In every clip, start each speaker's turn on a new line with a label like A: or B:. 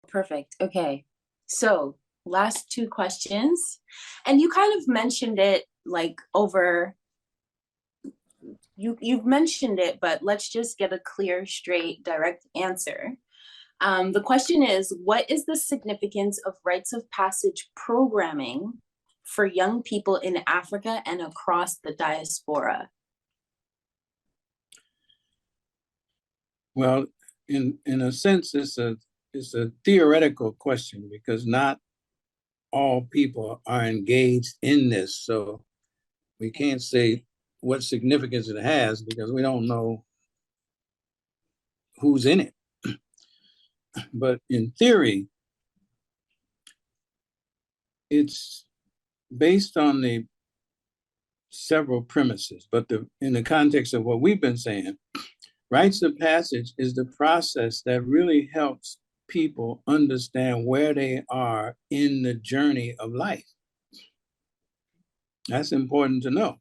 A: Perfect. Okay. So last two questions. And you kind of mentioned it like over, you've mentioned it, but let's just get a clear, straight, direct answer. The question is, what is the significance of rites of passage programming for young people in Africa and across the diaspora?
B: Well, in a sense, it's a theoretical question because not all people are engaged in this. So we can't say what significance it has because we don't know who's in it. But in theory, it's based on the several premises, but in the context of what we've been saying, rites of passage is the process that really helps people understand where they are in the journey of life. That's important to know.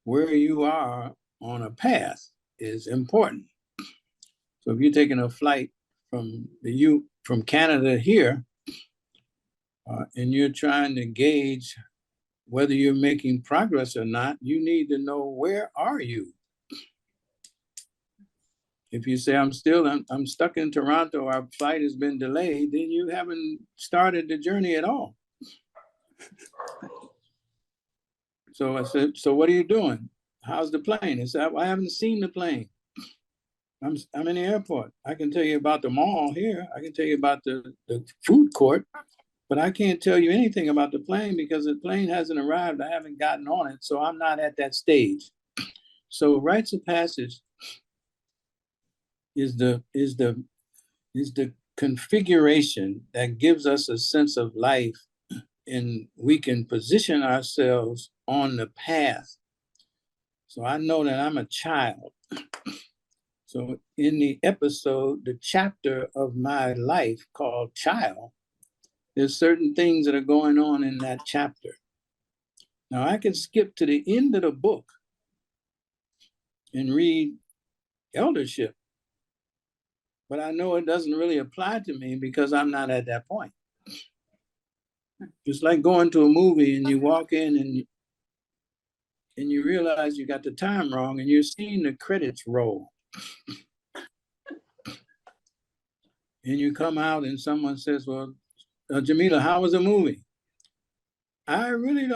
B: Where you are on a path is important. So if you're taking a flight from Canada here, and you're trying to gauge whether you're making progress or not, you need to know where are you. If you say I'm stuck in Toronto, our flight has been delayed, then you haven't started the journey at all. So I said, so what are you doing? How's the plane? He said, I haven't seen the plane. I'm in the airport. I can tell you about the mall here. I can tell you about the food court, but I can't tell you anything about the plane because the plane hasn't arrived. I haven't gotten on it, so I'm not at that stage. So rites of passage is the configuration that gives us a sense of life, and we can position ourselves on the path. So I know that I'm a child. So in the episode, the chapter of my life called Child, there's certain things that are going on in that chapter. Now I can skip to the end of the book and read eldership, but I know it doesn't really apply to me because I'm not at that point. It's like going to a movie and you walk in and you realize you got the time wrong and you're seeing the credits roll. And you come out and someone says, well, Jamila, how was the movie? I really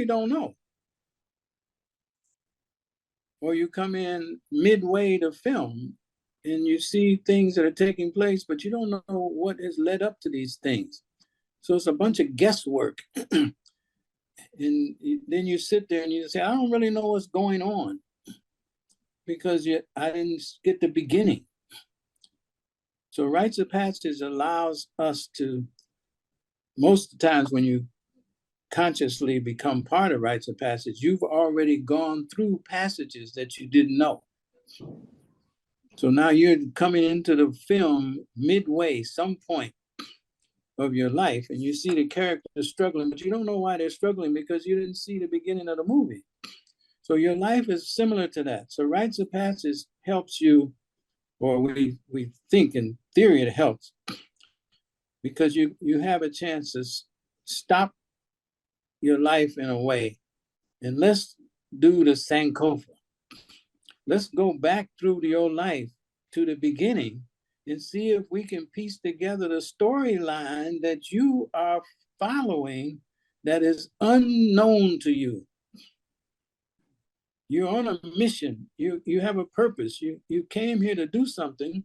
B: don't know. Or you come in midway to film and you see things that are taking place, but you don't know what has led up to these things. So it's a bunch of guesswork. And then you sit there and you say, I don't really know what's going on because I didn't get the beginning. So rites of passage allows us to, most of the times when you consciously become part of rites of passage, you've already gone through passages that you didn't know. So now you're coming into the film midway, some point of your life, and you see the characters struggling, but you don't know why they're struggling because you didn't see the beginning of the movie. So your life is similar to that. So rites of passage helps you, or we think in theory it helps, because you have a chance to stop your life in a way, and let's do the Sankofa. Let's go back through your life to the beginning and see if we can piece together the storyline that you are following that is unknown to you. You're on a mission. You have a purpose. You came here to do something,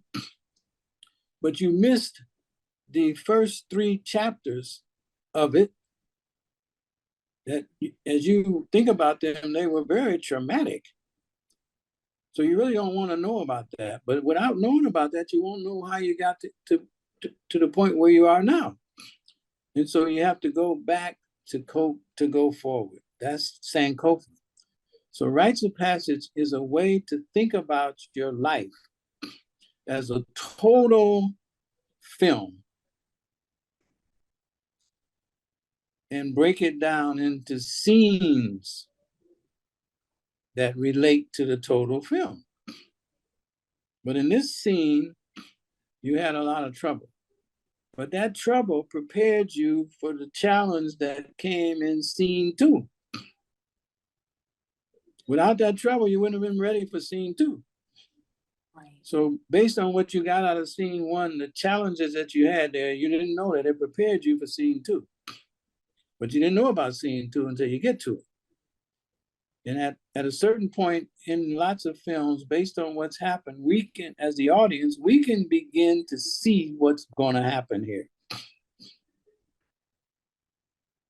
B: but you missed the first 3 chapters of it that, as you think about them, they were very traumatic. So you really don't want to know about that. But without knowing about that, you won't know how you got to the point where you are now. And so you have to go back to go forward. That's Sankofa. So rites of passage is a way to think about your life as a total film and break it down into scenes that relate to the total film. But in this scene, you had a lot of trouble. But that trouble prepared you for the challenge that came in scene 2. Without that trouble, you wouldn't have been ready for scene 2.
A: Right.
B: So based on what you got out of scene 1, the challenges that you had there, you didn't know that it prepared you for scene 2. But you didn't know about scene 2 until you get to it. And at a certain point in lots of films, based on what's happened, we can, as the audience, we can begin to see what's going to happen here.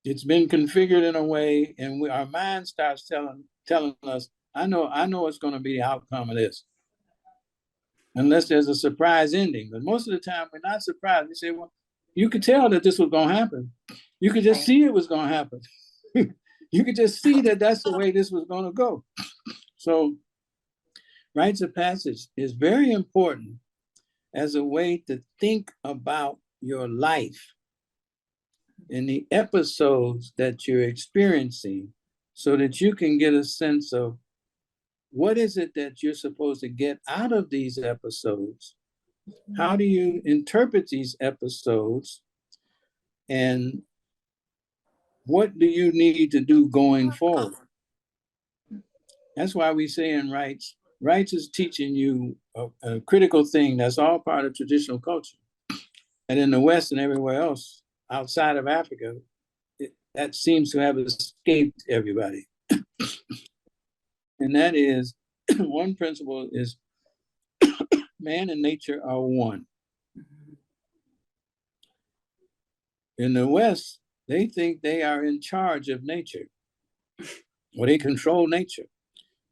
B: It's been configured in a way, and our mind starts telling us, I know what's going to be the outcome of this. Unless there's a surprise ending. But most of the time, we're not surprised. We say, well, you could tell that this was going to happen. You could just see it was going to happen. You could just see that that's the way this was going to go. So rites of passage is very important as a way to think about your life and the episodes that you're experiencing so that you can get a sense of what is it that you're supposed to get out of these episodes? How do you interpret these episodes? And what do you need to do going forward? That's why we say in rites is teaching you a critical thing that's all part of traditional culture. And in the West and everywhere else outside of Africa, that seems to have escaped everybody. And that is, one principle is man and nature are one. In the West, they think they are in charge of nature, or they control nature.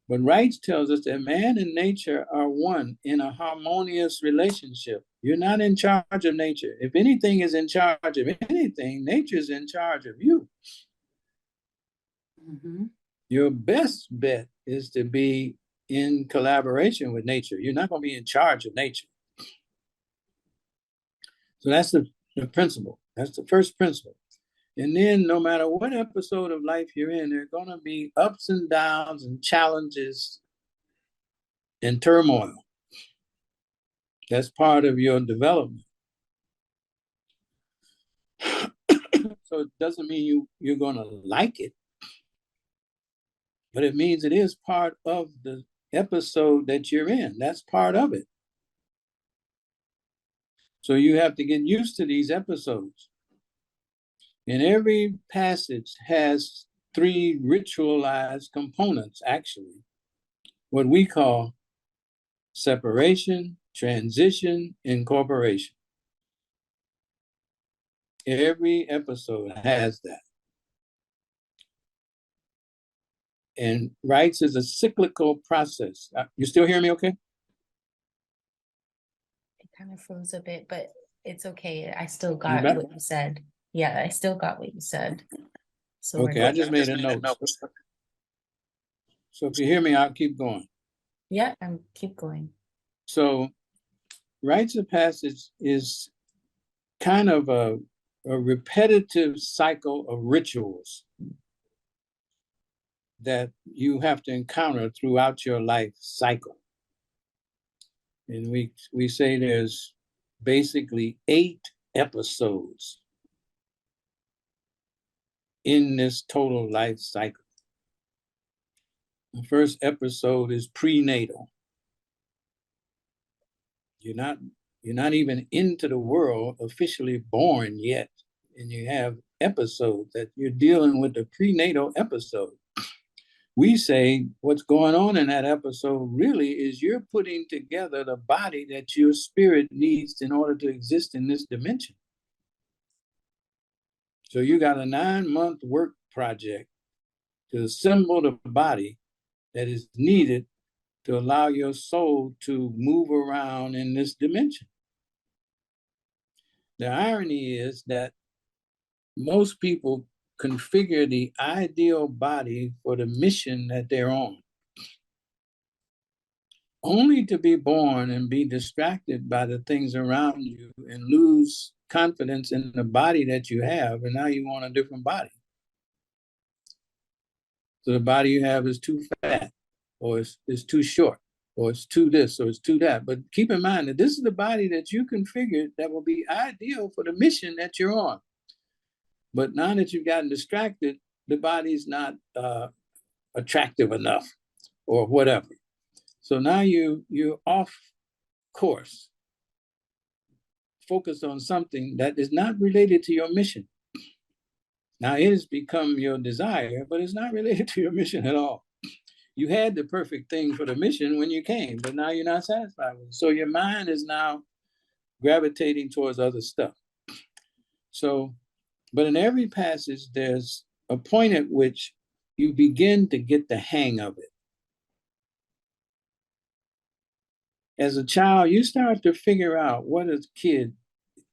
B: But rights tells us that man and nature are one in a harmonious relationship. You're not in charge of nature. If anything is in charge of anything, nature's in charge of you. Mm-hmm. Your best bet is to be in collaboration with nature. You're not going to be in charge of nature. So that's the principle. That's the first principle. And then no matter what episode of life you're in, there are going to be ups and downs and challenges and turmoil. That's part of your development. So it doesn't mean you're going to like it, but it means it is part of the episode that you're in. That's part of it. So you have to get used to these episodes. And every passage has 3 ritualized components, actually. What we call separation, transition, incorporation. Every episode has that. And rites is a cyclical process. You still hear me okay?
C: It kind of froze a bit, but it's okay. I still got what you said. Yeah, I still got what you said. So
B: okay, I just made a note. So if you hear me, I'll keep going.
C: Yeah, keep going.
B: So rites of passage is kind of a repetitive cycle of rituals that you have to encounter throughout your life cycle. And we say there's basically 8 episodes in this total life cycle. The first episode is prenatal. You're not even into the world, officially born yet, and you have episodes that you're dealing with the prenatal episode. We say what's going on in that episode really is you're putting together the body that your spirit needs in order to exist in this dimension. So you got a 9-month work project to assemble the body that is needed to allow your soul to move around in this dimension. The irony is that most people configure the ideal body for the mission that they're on, only to be born and be distracted by the things around you and lose confidence in the body that you have, and now you want a different body. So the body you have is too fat, or is too short, or it's to this, or it's to that. But keep in mind that this is the body that you configured that will be ideal for the mission that you're on. But now that you've gotten distracted, the body's not attractive enough or whatever. So now you're off course, focused on something that is not related to your mission. Now it has become your desire, but it's not related to your mission at all. You had the perfect thing for the mission when you came, but now you're not satisfied with it. So your mind is now gravitating towards other stuff. So, but in every passage, there's a point at which you begin to get the hang of it. As a child, you start to figure out what a kid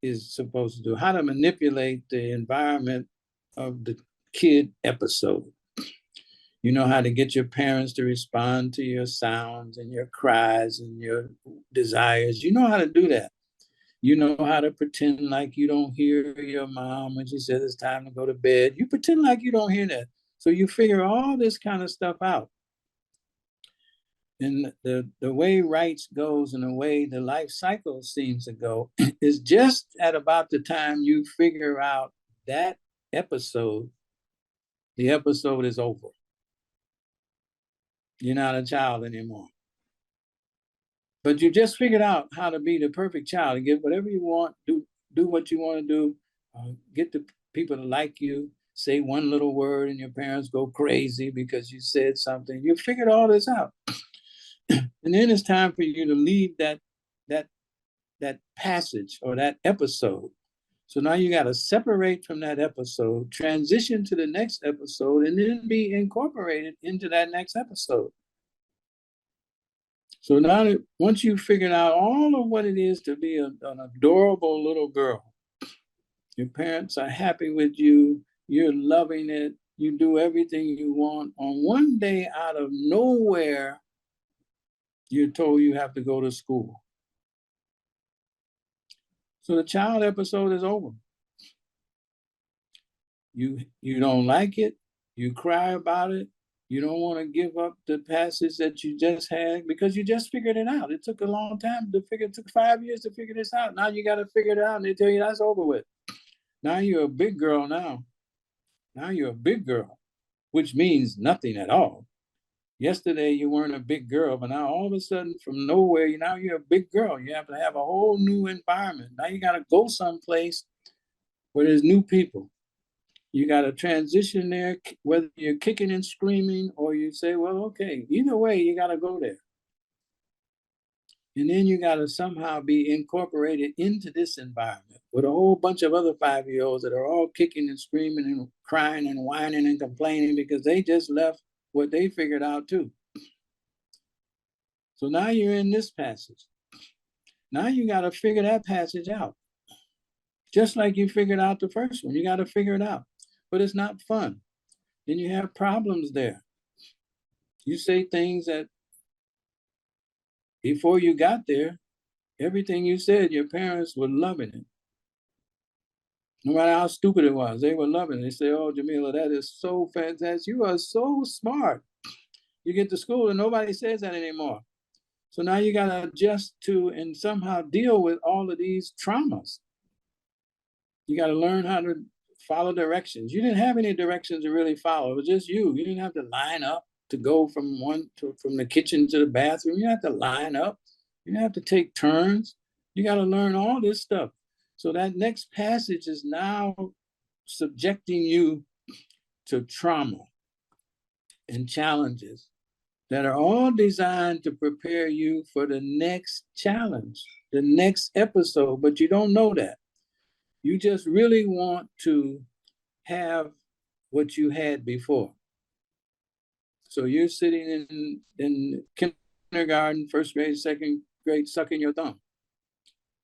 B: is supposed to do, how to manipulate the environment of the kid episode. You know how to get your parents to respond to your sounds and your cries and your desires. You know how to do that. You know how to pretend like you don't hear your mom when she says it's time to go to bed. You pretend like you don't hear that. So you figure all this kind of stuff out. And the way rites goes and the way the life cycle seems to go is just at about the time you figure out that episode, the episode is over. You're not a child anymore. But you just figured out how to be the perfect child and get whatever you want, do what you want to do, get the people to like you, say one little word and your parents go crazy because you said something. You figured all this out. And then it's time for you to leave that passage or that episode. So now you got to separate from that episode, transition to the next episode, and then be incorporated into that next episode. So now that once you've figured out all of what it is to be an adorable little girl, your parents are happy with you, you're loving it, you do everything you want. On one day out of nowhere, you're told you have to go to school. So the child episode is over. You don't like it, you cry about it, you don't want to give up the passage that you just had because you just figured it out. It took a long time to figure, it took 5 years to figure this out. Now you got to figure it out and they tell you that's over with. Now you're a big girl now. Now you're a big girl, which means nothing at all. Yesterday you weren't a big girl, but now all of a sudden from nowhere, now you're a big girl. You have to have a whole new environment. Now you got to go someplace where there's new people. You got to transition there, whether you're kicking and screaming or you say, well, okay, either way, you got to go there. And then you got to somehow be incorporated into this environment with a whole bunch of other 5-year-olds that are all kicking and screaming and crying and whining and complaining because they just left what they figured out too. So now you're in this passage. Now you got to figure that passage out. Just like you figured out the first one, you got to figure it out. But it's not fun. Then you have problems there. You say things that before you got there, everything you said, your parents were loving it. No matter how stupid it was, they were loving it. They say, oh, Jamila, that is so fantastic. You are so smart. You get to school and nobody says that anymore. So now you got to adjust to and somehow deal with all of these traumas. You got to learn how to follow directions. You didn't have any directions to really follow. It was just you. You didn't have to line up to go from the kitchen to the bathroom. You have to line up. You have to take turns. You got to learn all this stuff. So that next passage is now subjecting you to trauma and challenges that are all designed to prepare you for the next challenge, the next episode, but you don't know that. You just really want to have what you had before. So you're sitting in kindergarten, first grade, second grade, sucking your thumb,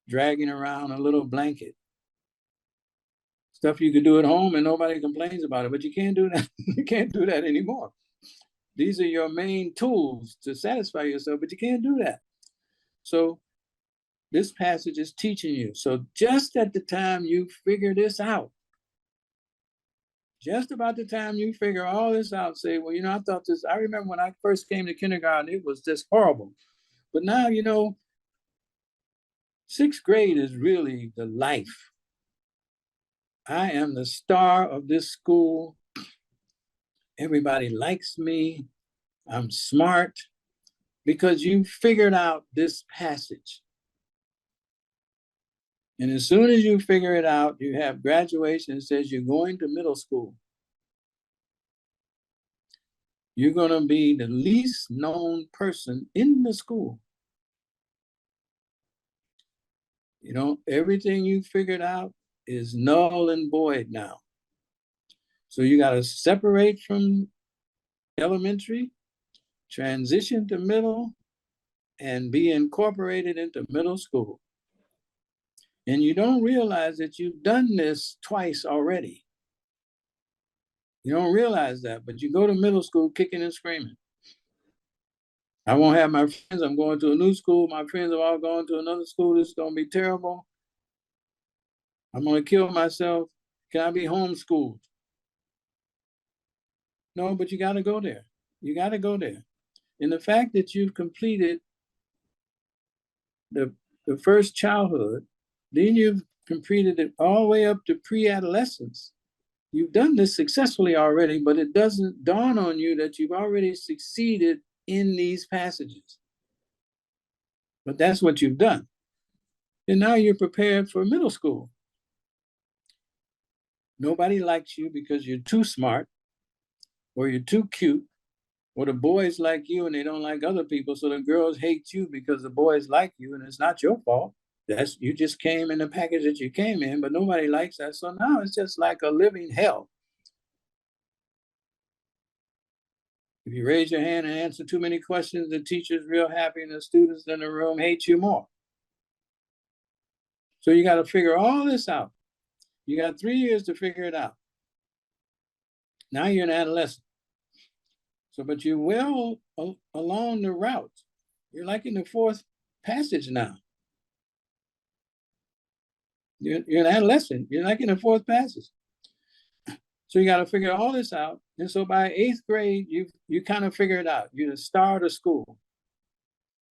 B: dragging around a little blanket. Stuff you could do at home and nobody complains about it, but you can't do that. You can't do that anymore. These are your main tools to satisfy yourself, but you can't do that. So this passage is teaching you. So just at the time you figure this out, just about the time you figure all this out, say, well, I thought this, I remember when I first came to kindergarten, it was just horrible. But now, you know, 6th grade is really the life. I am the star of this school. Everybody likes me. I'm smart because you figured out this passage. And as soon as you figure it out, you have graduation that says you're going to middle school. You're going to be the least known person in the school. You know, everything you figured out is null and void now. So you got to separate from elementary, transition to middle, and be incorporated into middle school. And you don't realize that you've done this twice already. You don't realize that, but you go to middle school kicking and screaming. I won't have my friends. I'm going to a new school. My friends are all going to another school. This is going to be terrible. I'm going to kill myself. Can I be homeschooled? No, but you got to go there. You got to go there. And the fact that you've completed the first childhood, then you've completed it all the way up to pre-adolescence. You've done this successfully already, but it doesn't dawn on you that you've already succeeded in these passages. But that's what you've done. And now you're prepared for middle school. Nobody likes you because you're too smart, or you're too cute, or the boys like you and they don't like other people, so the girls hate you because the boys like you, and it's not your fault. That's, you just came in the package that you came in, but nobody likes that. So now it's just like a living hell. If you raise your hand and answer too many questions, the teacher's real happy and the students in the room hate you more. So you got to figure all this out. You got 3 years to figure it out. Now you're an adolescent. So, but you're well along the route. You're like in the 4th passage now. You're an adolescent. You're like in the 4th passage. So you got to figure all this out. And so by 8th grade, you kind of figure it out. You're the star of the school.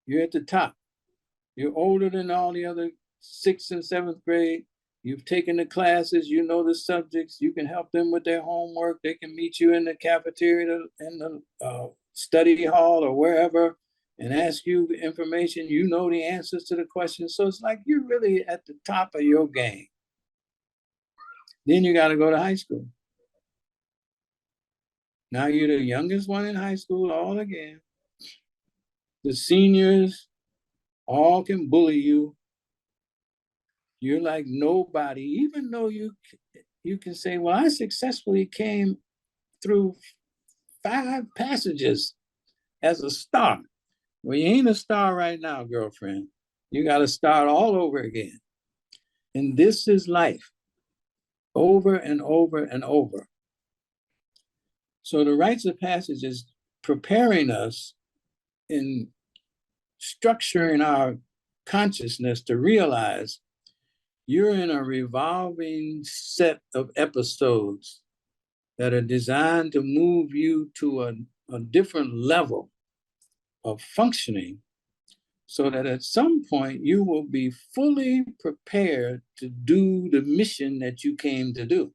B: You're at the top. You're older than all the other 6th and 7th grade. You've taken the classes, you know the subjects, you can help them with their homework. They can meet you in the cafeteria, in the study hall or wherever, and ask you information. You know the answers to the questions. So it's like you're really at the top of your game. Then you got to go to high school. Now you're the youngest one in high school all again. The seniors all can bully you. You're like nobody, even though you can say, well, I successfully came through 5 passages as a star. Well, you ain't a star right now, girlfriend. You got to start all over again. And this is life, over and over and over. So the rites of passage is preparing us in structuring our consciousness to realize you're in a revolving set of episodes that are designed to move you to a different level of functioning, so that at some point you will be fully prepared to do the mission that you came to do.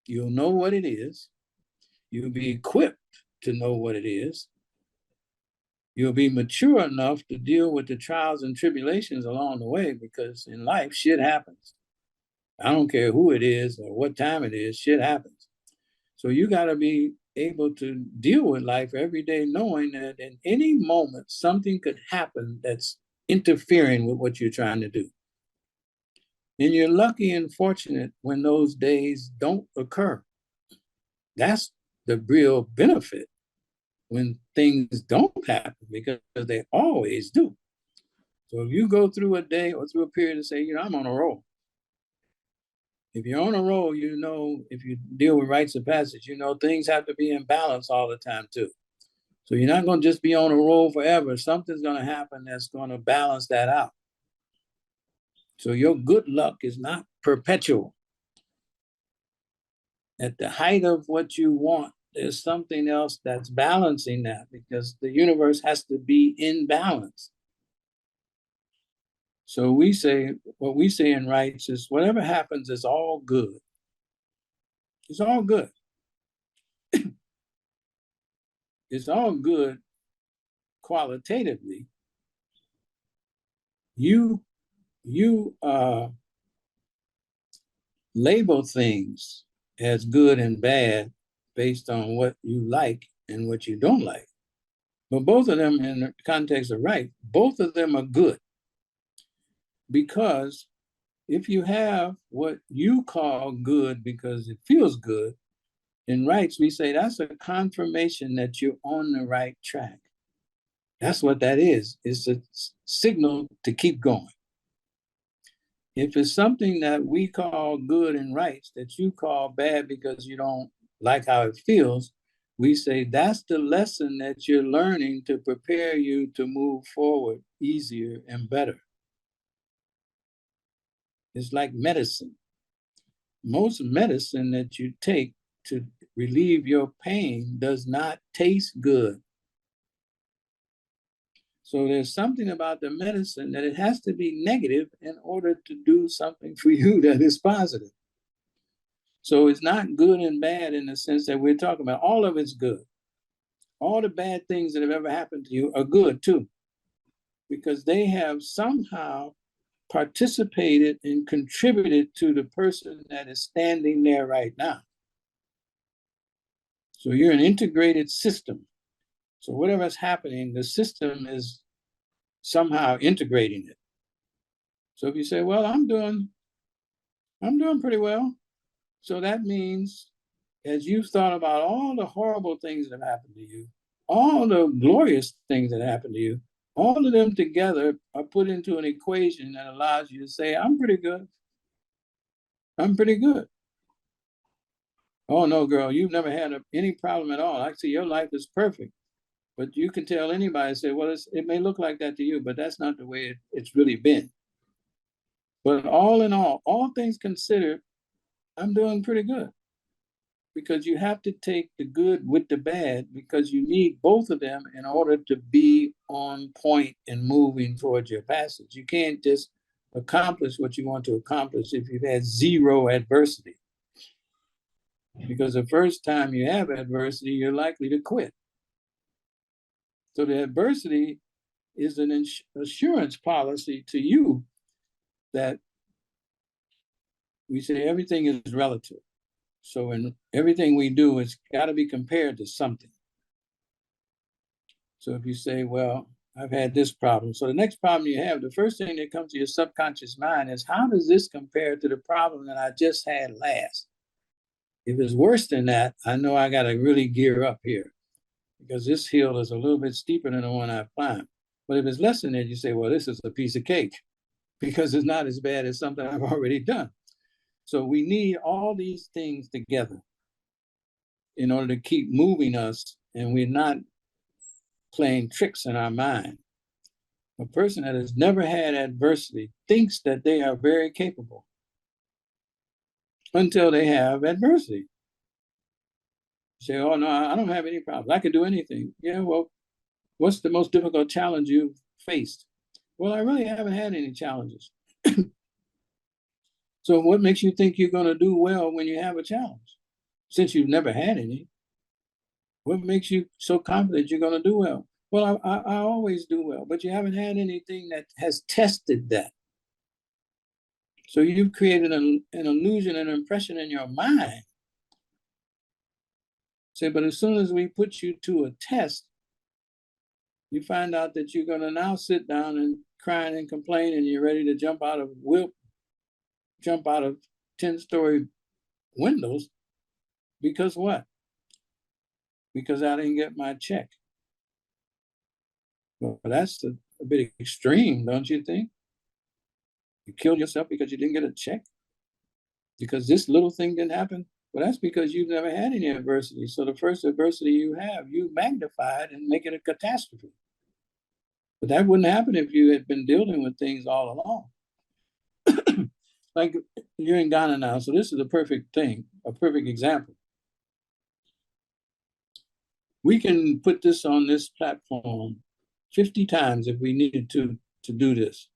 B: You'll know what it is. You'll be equipped to know what it is. You'll be mature enough to deal with the trials and tribulations along the way, because in life, shit happens. I don't care who it is or what time it is, shit happens. So you got to be able to deal with life every day, knowing that in any moment, something could happen that's interfering with what you're trying to do. And you're lucky and fortunate when those days don't occur. That's the real benefit. When things don't happen, because they always do. So if you go through a day or through a period and say, you know, I'm on a roll. If you're on a roll, you know, if you deal with rites of passage, you know, things have to be in balance all the time too. So you're not going to just be on a roll forever. Something's going to happen that's going to balance that out. So your good luck is not perpetual. At the height of what you want there's something else that's balancing that, because the universe has to be in balance. So what we say in rights is whatever happens is all good. It's all good. It's all good qualitatively. You label things as good and bad based on what you like and what you don't like. But both of them, in the context of right, both of them are good. Because if you have what you call good because it feels good, in rights, we say that's a confirmation that you're on the right track. That's what that is. It's a signal to keep going. If it's something that we call good in rights that you call bad because you don't like how it feels, we say that's the lesson that you're learning to prepare you to move forward easier and better. It's like medicine. Most medicine that you take to relieve your pain does not taste good. So there's something about the medicine that it has to be negative in order to do something for you that is positive. So it's not good and bad in the sense that we're talking about. All of it's good. All the bad things that have ever happened to you are good too, because they have somehow participated and contributed to the person that is standing there right now. So you're an integrated system. So whatever's happening, the system is somehow integrating it. So if you say, well, I'm doing pretty well. So that means as you've thought about all the horrible things that have happened to you, all the glorious things that happened to you, all of them together are put into an equation that allows you to say, I'm pretty good. I'm pretty good. Oh no, girl, you've never had any problem at all. Actually, your life is perfect. But you can tell anybody, say, well, it may look like that to you, but that's not the way it's really been. But all in all things considered, I'm doing pretty good. Because you have to take the good with the bad, because you need both of them in order to be on point and moving towards your passage. You can't just accomplish what you want to accomplish if you've had zero adversity. Because the first time you have adversity, you're likely to quit. So the adversity is an assurance policy to you that we say everything is relative. So in everything we do, it's got to be compared to something. So if you say, well, I've had this problem. So the next problem you have, the first thing that comes to your subconscious mind is, how does this compare to the problem that I just had last? If it's worse than that, I know I got to really gear up here, because this hill is a little bit steeper than the one I've climbed. But if it's less than that, you say, well, this is a piece of cake, because it's not as bad as something I've already done. So we need all these things together in order to keep moving us, and we're not playing tricks in our mind. A person that has never had adversity thinks that they are very capable until they have adversity. You say, oh no, I don't have any problems. I can do anything. Yeah, well, what's the most difficult challenge you've faced? Well, I really haven't had any challenges. So what makes you think you're going to do well when you have a challenge? Since you've never had any, what makes you so confident you're going to do well? Well, I always do well, but you haven't had anything that has tested that. So you've created an illusion, an impression in your mind. Say, but as soon as we put you to a test, you find out that you're going to now sit down and crying and complain, and you're ready to jump out of 10-story windows. Because what? Because I didn't get my check. Well, that's a bit extreme, don't you think? You killed yourself because you didn't get a check? Because this little thing didn't happen? Well, that's because you've never had any adversity. So the first adversity you have, you magnify it and make it a catastrophe. But that wouldn't happen if you had been dealing with things all along. Like you're in Ghana now, so this is a perfect thing, a perfect example. We can put this on this platform 50 times if we needed to do this.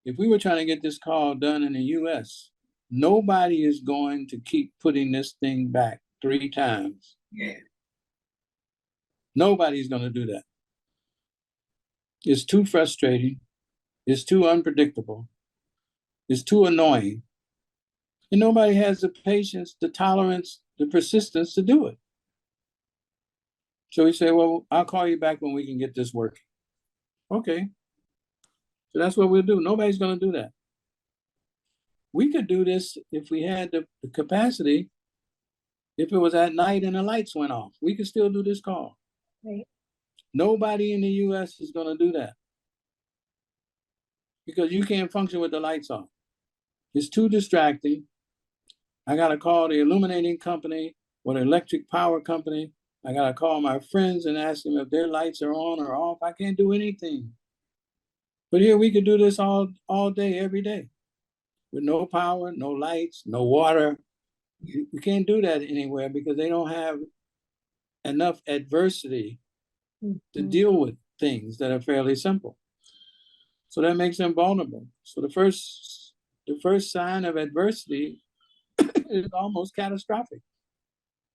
B: If we were trying to get this call done in the US, nobody is going to keep putting this thing back 3 times. Yeah. Nobody's going to do that. It's too frustrating. It's too unpredictable. It's too annoying. And nobody has the patience, the tolerance, the persistence to do it. So we say, well, I'll call you back when we can get this working. Okay. So that's what we'll do. Nobody's going to do that. We could do this if we had the capacity. If it was at night and the lights went off, we could still do this call. Right. Nobody in the US is going to do that because you can't function with the lights off. It's too distracting. I got to call the illuminating company or the electric power company. I got to call my friends and ask them if their lights are on or off. I can't do anything. But here we could do this all day, every day with no power, no lights, no water. You can't do that anywhere because they don't have enough adversity to deal with things that are fairly simple. So that makes them vulnerable. So the first sign of adversity is almost catastrophic.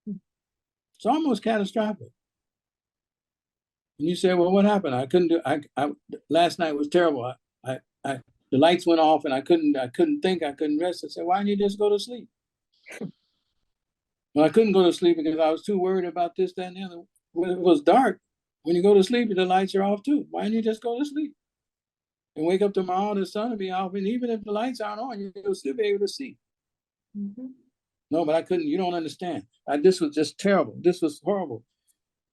B: It's almost catastrophic. And you say, well, what happened? I couldn't do. I last night was terrible. The lights went off and I couldn't think. I couldn't rest. I said, why didn't you just go to sleep? Well, I couldn't go to sleep because I was too worried about this, that, and the other. When it was dark, when you go to sleep, the lights are off too. Why didn't you just go to sleep? And wake up tomorrow, the sun will be off. And even if the lights aren't on, you'll still be able to see. Mm-hmm. No, but I couldn't. You don't understand. This was just terrible. This was horrible.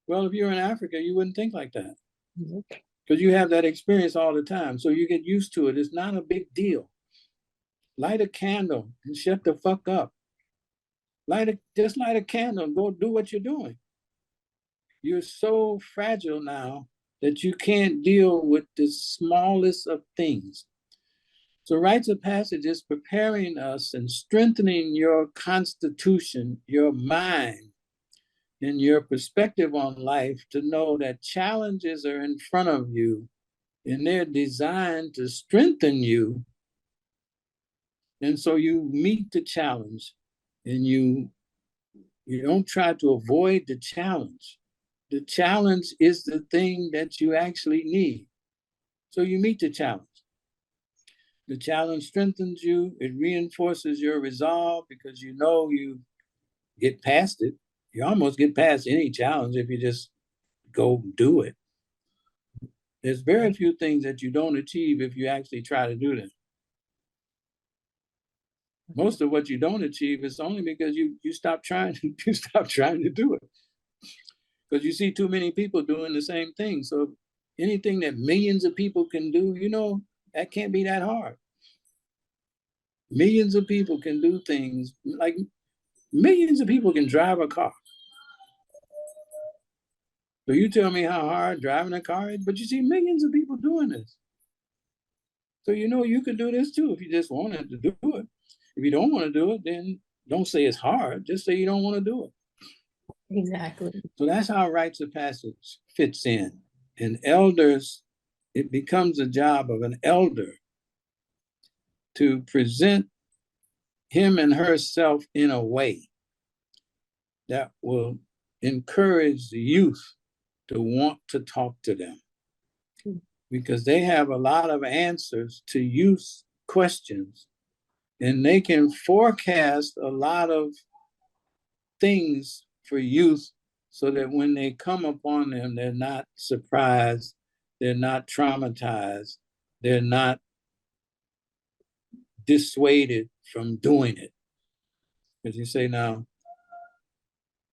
B: Well, if you're in Africa, you wouldn't think like that. Because you have that experience all the time. So you get used to it. It's not a big deal. Light a candle and shut the fuck up. Just light a candle and go do what you're doing. You're so fragile now that you can't deal with the smallest of things. So rites of passage is preparing us and strengthening your constitution, your mind, and your perspective on life to know that challenges are in front of you and they're designed to strengthen you. And so you meet the challenge and you don't try to avoid the challenge. The challenge is the thing that you actually need. So you meet the challenge. The challenge strengthens you. It reinforces your resolve because you know you get past it. You almost get past any challenge if you just go do it. There's very few things that you don't achieve if you actually try to do them. Most of what you don't achieve is only because you stop trying to do it. Because you see too many people doing the same thing. So anything that millions of people can do, that can't be that hard. Millions of people can do things, like millions of people can drive a car. So you tell me how hard driving a car is, but you see millions of people doing this. So you could do this too if you just wanted to do it. If you don't want to do it, then don't say it's hard. Just say you don't want to do it.
C: Exactly.
B: So that's how rites of passage fits in. And elders, it becomes a job of an elder to present him and herself in a way that will encourage the youth to want to talk to them. Because they have a lot of answers to youth questions, and they can forecast a lot of things for youth so that when they come upon them, they're not surprised, they're not traumatized, they're not dissuaded from doing it. Because you say, now,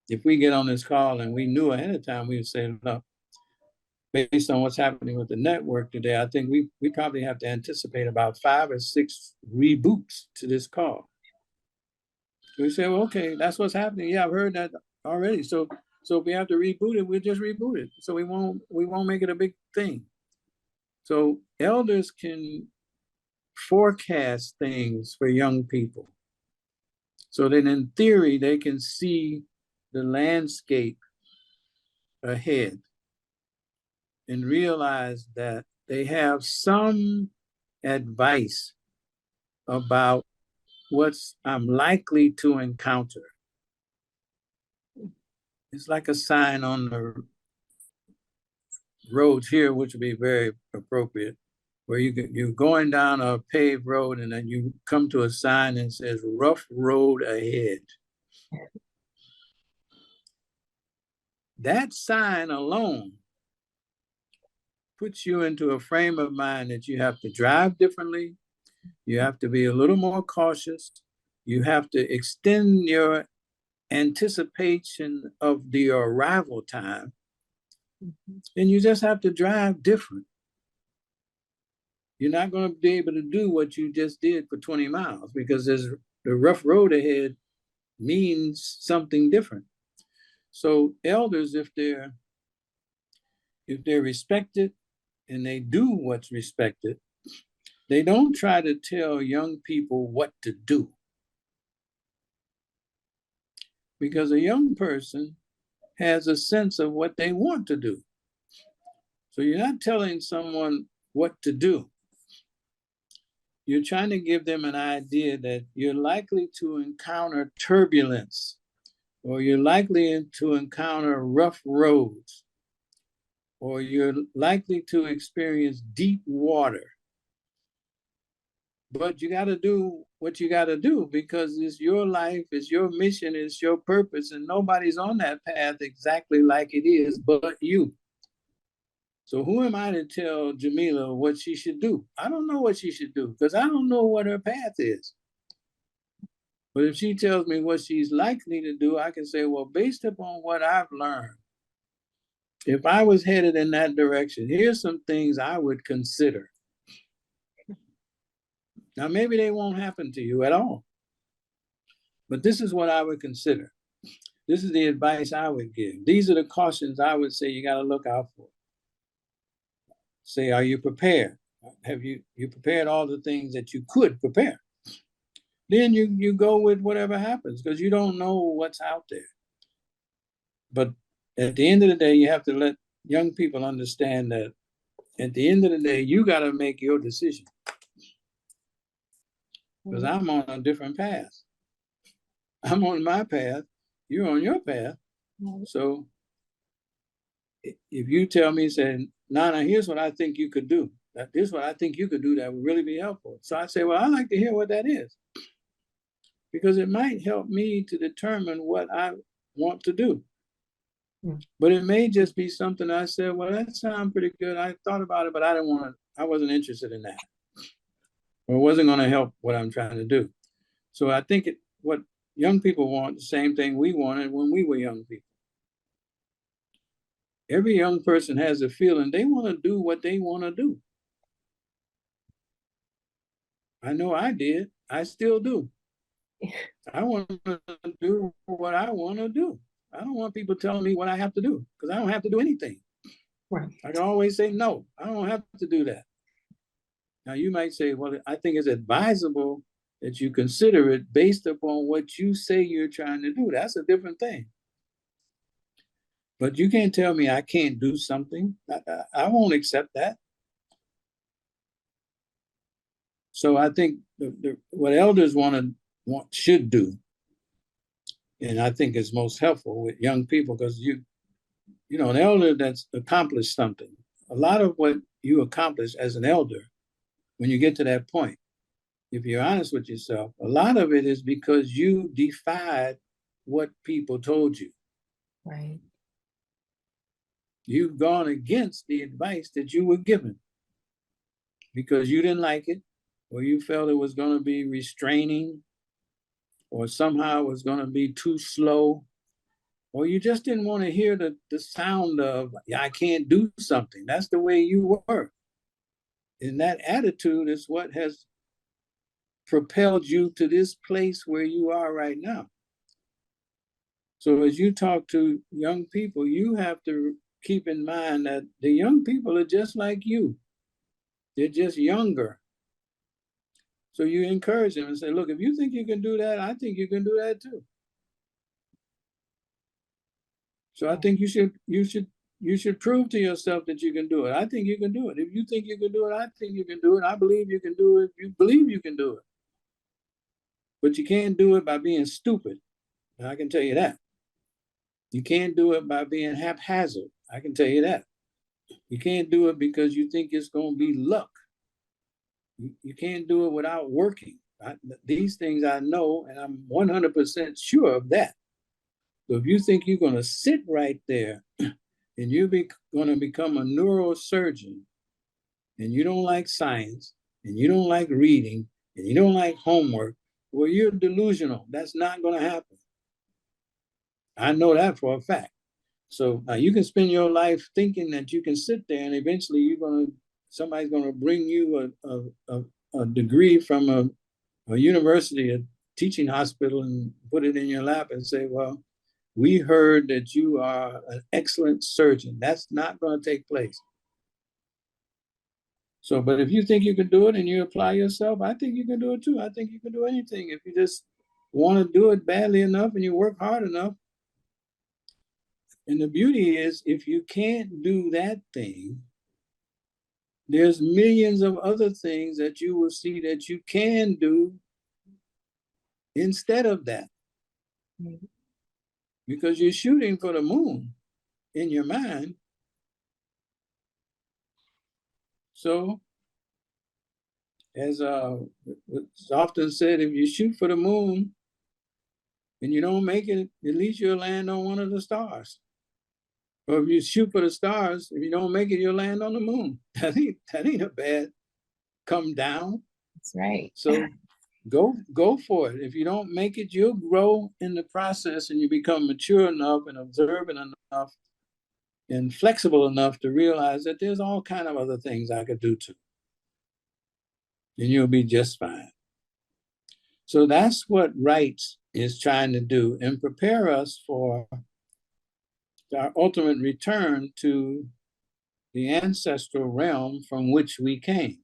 B: if we get on this call and we knew ahead of time, we would say, no, based on what's happening with the network today, I think we probably have to anticipate about 5 or 6 reboots to this call. We say, well, okay, that's what's happening. Yeah, I've heard that already. So if we have to reboot it, we'll just reboot it. So we won't make it a big thing. So elders can forecast things for young people. So that in theory, they can see the landscape ahead and realize that they have some advice about what I'm likely to encounter. It's like a sign on the roads here, which would be very appropriate, where you're going down a paved road and then you come to a sign that says rough road ahead. That sign alone puts you into a frame of mind that you have to drive differently. You have to be a little more cautious. You have to extend your anticipation of the arrival time. And you just have to drive different. You're not going to be able to do what you just did for 20 miles because there's the rough road ahead means something different. So elders, if they're respected and they do what's respected, they don't try to tell young people what to do. Because a young person has a sense of what they want to do. So you're not telling someone what to do. You're trying to give them an idea that you're likely to encounter turbulence, or you're likely to encounter rough roads, or you're likely to experience deep water. But you got to do what you got to do because it's your life, it's your mission, it's your purpose, and nobody's on that path exactly like it is but you. So who am I to tell Jamila what she should do? I don't know what she should do because I don't know what her path is. But if she tells me what she's likely to do, I can say, well, based upon what I've learned, if I was headed in that direction, here's some things I would consider. Now, maybe they won't happen to you at all, but this is what I would consider. This is the advice I would give. These are the cautions I would say you got to look out for. Say, are you prepared? Have you prepared all the things that you could prepare? Then you go with whatever happens because you don't know what's out there. But at the end of the day, you have to let young people understand that at the end of the day, you got to make your decision. Because I'm on a different path. I'm on my path. You're on your path. So if you tell me, say, Nana, here's what I think you could do. This is what I think you could do that would really be helpful. So I say, well, I'd like to hear what that is. Because it might help me to determine what I want to do. But it may just be something I said, well, that sounds pretty good. I thought about it, but I wasn't interested in that. Or it wasn't going to help what I'm trying to do. So I think what young people want, the same thing we wanted when we were young people. Every young person has a feeling they want to do what they want to do. I know I did. I still do. I want to do what I want to do. I don't want people telling me what I have to do because I don't have to do anything.
C: Right.
B: I can always say, no, I don't have to do that. Now you might say, well, I think it's advisable that you consider it based upon what you say you're trying to do. That's a different thing. But you can't tell me I can't do something. I won't accept that. So I think what elders should do, and I think is most helpful with young people, because you know, an elder that's accomplished something. A lot of what you accomplish as an elder, when you get to that point, if you're honest with yourself, a lot of it is because you defied what people told you.
C: Right.
B: You've gone against the advice that you were given because you didn't like it, or you felt it was going to be restraining, or somehow it was going to be too slow, or you just didn't want to hear the sound of, I can't do something. That's the way you were. And that attitude is what has propelled you to this place where you are right now. So as you talk to young people, you have to keep in mind that the young people are just like you. They're just younger. So you encourage them and say, look, if you think you can do that, I think you can do that too. So I think you should prove to yourself that you can do it. I think you can do it. If you think you can do it, I think you can do it. I believe you can do it. You believe you can do it. But you can't do it by being stupid. I can tell you that. You can't do it by being haphazard. I can tell you that. You can't do it because you think it's going to be luck. You can't do it without working. These things I know, and I'm 100% sure of that. So if you think you're going to sit right there and you're going to become a neurosurgeon, and you don't like science, and you don't like reading, and you don't like homework, well, you're delusional. That's not going to happen. I know that for a fact. So you can spend your life thinking that you can sit there, and eventually somebody's going to bring you a degree from a university, a teaching hospital, and put it in your lap and say, well, we heard that you are an excellent surgeon. That's not going to take place. So, but if you think you can do it and you apply yourself, I think you can do it too. I think you can do anything if you just want to do it badly enough and you work hard enough. And the beauty is, if you can't do that thing, there's millions of other things that you will see that you can do instead of that. Mm-hmm. Because you're shooting for the moon in your mind. So, as it's often said, if you shoot for the moon and you don't make it, at least you'll land on one of the stars. Or if you shoot for the stars, if you don't make it, you'll land on the moon. That ain't a bad come down.
C: That's right.
B: So go for it. If you don't make it, you'll grow in the process and you become mature enough and observant enough and flexible enough to realize that there's all kind of other things I could do too. And you'll be just fine. So that's what rites is trying to do and prepare us for our ultimate return to the ancestral realm from which we came.